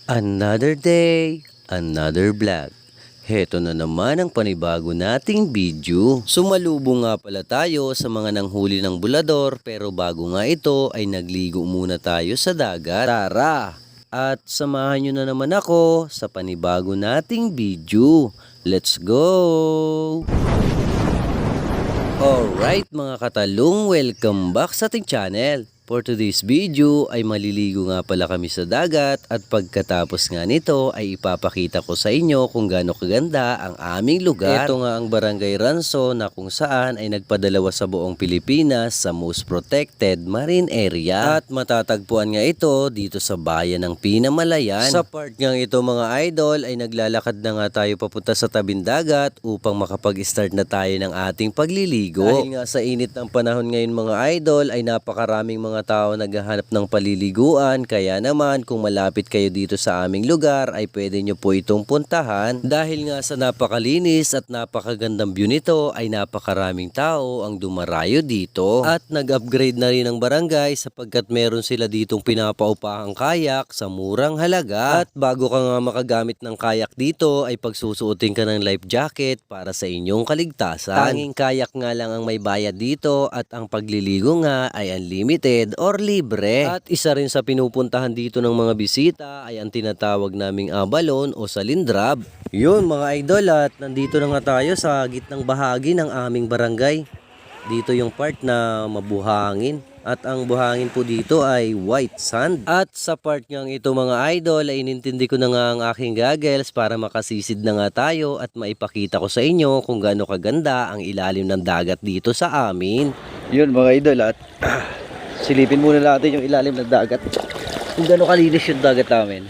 Another day, another vlog. Heto na naman ang panibago nating video. Sumalubong nga pala tayo sa mga nanghuli ng bulador, pero bago nga ito ay nagligo muna tayo sa dagat. Tara! At samahan nyo na naman ako sa panibago nating video. Let's go! Alright mga katalong, welcome back sa ating channel. For today's video ay maliligo nga pala kami sa dagat at pagkatapos nga nito ay ipapakita ko sa inyo kung gaano kaganda ang aming lugar. Ito nga ang Barangay Ranso na kung saan ay nagpadalawa sa buong Pilipinas sa most protected marine area. At matatagpuan nga ito dito sa bayan ng Pinamalayan. Sa part nga ito mga idol ay naglalakad na nga tayo papunta sa tabing dagat upang makapag-start na tayo ng ating pagliligo. Dahil nga sa init ng panahon ngayon mga idol ay napakaraming mga tao naghahanap ng paliliguan, kaya naman kung malapit kayo dito sa aming lugar ay pwede nyo po itong puntahan. Dahil nga sa napakalinis at napakagandang view nito ay napakaraming tao ang dumarayo dito. At nag-upgrade na rin ang barangay sapagkat meron sila ditong pinapaupahang kayak sa murang halaga. At bago ka nga makagamit ng kayak dito ay pagsusuotin ka ng life jacket para sa inyong kaligtasan. Tanging kayak nga lang ang may bayad dito at ang pagliligo nga ay unlimited or libre. At isa rin sa pinupuntahan dito ng mga bisita ay ang tinatawag naming abalon o salindrab. Yun mga idol, at nandito na nga tayo sa gitnang bahagi ng aming barangay. Dito yung part na mabuhangin. At ang buhangin po dito ay white sand. At sa part ngang ito mga idol ay inintindi ko na nga ang aking goggles para makasisid na nga tayo at maipakita ko sa inyo kung gaano kaganda ang ilalim ng dagat dito sa amin. Yun mga idol, at silipin muna natin yung ilalim ng dagat. Kung gaano kalinis yung dagat namin.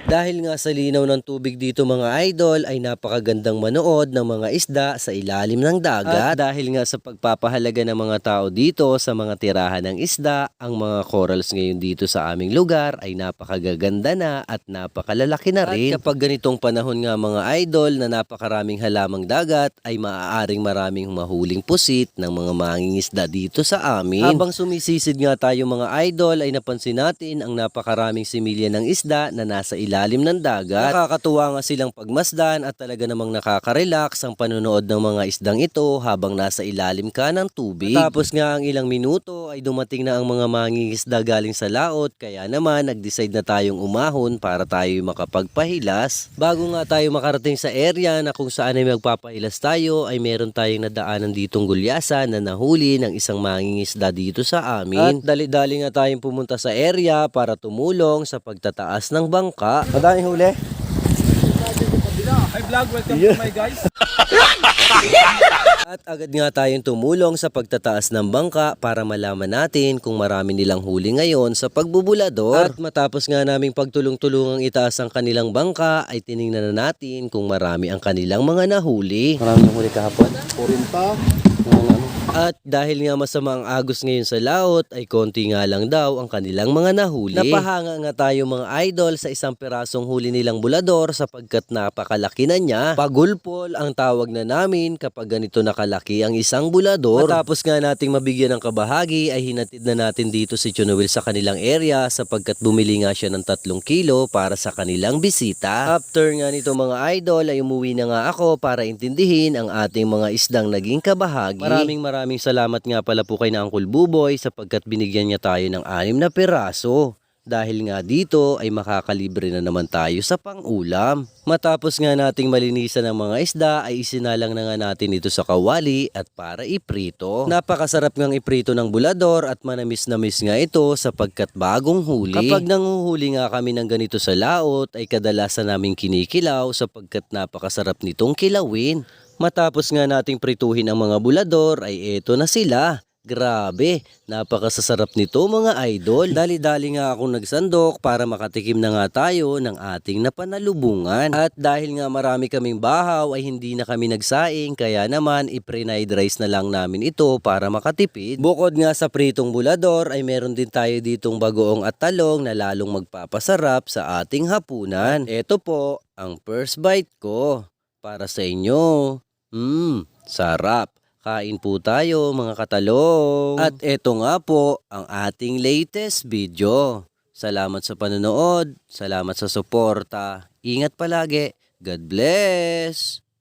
Dahil nga sa linaw ng tubig dito mga idol ay napakagandang manood ng mga isda sa ilalim ng dagat. At dahil nga sa pagpapahalaga ng mga tao dito sa mga tirahan ng isda, ang mga corals ngayon dito sa aming lugar ay napakagaganda na at napakalalaki na rin. At kapag ganitong panahon nga mga idol na napakaraming halamang dagat ay maaaring maraming mahuling pusit ng mga mangingisda dito sa amin. Habang sumisisid nga tayo mga idol ay napansin natin ang napakaraming similya ng isda na nasa ilalim ng dagat. Nakakatuwa nga silang pagmasdan at talaga namang nakaka-relax ang panonood ng mga isdang ito habang nasa ilalim ka ng tubig. Tapos nga ang ilang minuto ay dumating na ang mga mangingisda galing sa laot, kaya naman nag-decide na tayong umahon para tayo makapagpahilas. Bago nga tayo makarating sa area na kung saan ay magpapahilas tayo ay meron tayong nadaanan ditong gulyasan na nahuli ng isang mangingisda dito sa amin. At dali-dali nga tayong pumunta sa area para tumulong sa pagtataas ng bangka. Madaming huli. Hi vlog, welcome to my guys. At agad nga tayong tumulong sa pagtataas ng bangka para malaman natin kung marami nilang huli ngayon sa pagbubulador. At matapos nga naming pagtulong-tulungang itaas ang kanilang bangka ay tiningnan na natin kung marami ang kanilang mga nahuli. Maraming huli kahapon. 40. At dahil nga masama ang agos ngayon sa laot ay konti nga lang daw ang kanilang mga nahuli. Napahanga nga tayo mga idol sa isang pirasong huli nilang bulador sapagkat napakalaki na niya. Pagulpol ang tawag na namin kapag ganito nakalaki ang isang bulador. Matapos nga nating mabigyan ng kabahagi ay hinatid na natin dito si Chunuel sa kanilang area sapagkat bumili nga siya ng 3 kilo para sa kanilang bisita. After nga nito mga idol ay umuwi na nga ako para intindihin ang ating mga isdang naging kabahagi. Maraming salamat nga pala po kay na Uncle Buboy sapagkat binigyan niya tayo ng 6 na piraso. Dahil nga dito ay makakalibre na naman tayo sa pang-ulam. Matapos nga nating malinisan ng mga isda ay isinalang na nga natin ito sa kawali at para iprito. Napakasarap ngang iprito ng bulador at manamis-namis nga ito sapagkat bagong huli. Kapag nanguhuli nga kami ng ganito sa laot ay kadalasan naming kinikilaw sapagkat napakasarap nitong kilawin. Matapos nga nating prituhin ang mga bulador ay eto na sila. Grabe, napakasasarap nito mga idol. Dali-dali nga akong nagsandok para makatikim na nga tayo ng ating napanalubungan. At dahil nga marami kaming bahaw ay hindi na kami nagsaing, kaya naman i-pre-fried rice na lang namin ito para makatipid. Bukod nga sa pritong bulador ay meron din tayo ditong bagoong at talong na lalong magpapasarap sa ating hapunan. Ito po ang first bite ko para sa inyo. Sarap. Kain po tayo mga katalong. At eto nga po ang ating latest video. Salamat sa panonood, salamat sa suporta. Ingat palagi. God bless!